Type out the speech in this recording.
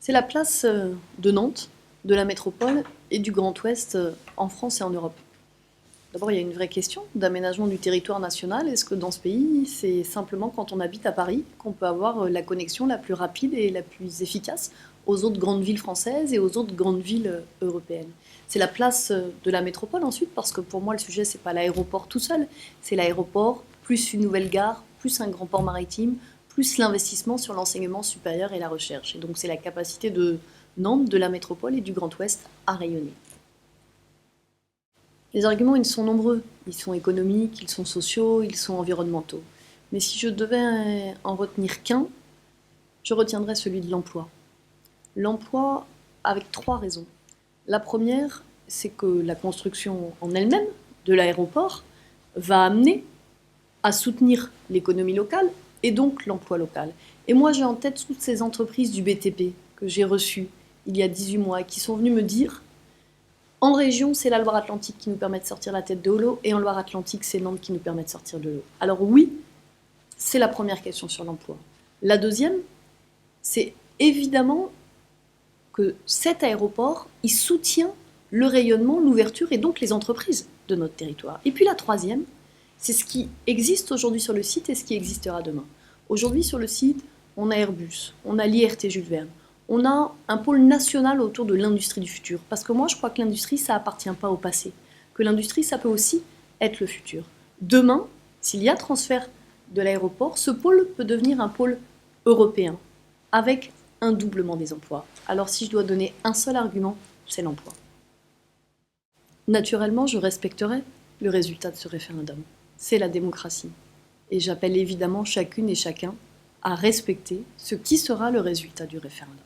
C'est la place de Nantes, de la métropole et du Grand Ouest en France et en Europe. D'abord, il y a une vraie question d'aménagement du territoire national. Est-ce que dans ce pays, c'est simplement quand on habite à Paris qu'on peut avoir la connexion la plus rapide et la plus efficace aux autres grandes villes françaises et aux autres grandes villes européennes? C'est la place de la métropole ensuite, parce que pour moi, le sujet, c'est pas l'aéroport tout seul, c'est l'aéroport, plus une nouvelle gare, plus un grand port maritime, plus l'investissement sur l'enseignement supérieur et la recherche. Et donc, c'est la capacité de Nantes, de la métropole et du Grand Ouest à rayonner. Les arguments, ils sont nombreux. Ils sont économiques, ils sont sociaux, ils sont environnementaux. Mais si je devais en retenir qu'un, je retiendrais celui de l'emploi. L'emploi avec trois raisons. La première, c'est que la construction en elle-même de l'aéroport va amener à soutenir l'économie locale et donc l'emploi local. Et moi, j'ai en tête toutes ces entreprises du BTP que j'ai reçues il y a 18 mois et qui sont venues me dire: en région, c'est la Loire-Atlantique qui nous permet de sortir la tête de l'eau, et en Loire-Atlantique, c'est Nantes qui nous permet de sortir de l'eau. Alors oui, c'est la première question sur l'emploi. La deuxième, c'est évidemment que cet aéroport, il soutient le rayonnement, l'ouverture et donc les entreprises de notre territoire. Et puis la troisième, c'est ce qui existe aujourd'hui sur le site et ce qui existera demain. Aujourd'hui sur le site, on a Airbus, on a l'IRT Jules Verne, on a un pôle national autour de l'industrie du futur. Parce que moi, je crois que l'industrie, ça appartient pas au passé. Que l'industrie, ça peut aussi être le futur. Demain, s'il y a transfert de l'aéroport, ce pôle peut devenir un pôle européen, avec un doublement des emplois. Alors si je dois donner un seul argument, c'est l'emploi. Naturellement, je respecterai le résultat de ce référendum. C'est la démocratie. Et j'appelle évidemment chacune et chacun à respecter ce qui sera le résultat du référendum.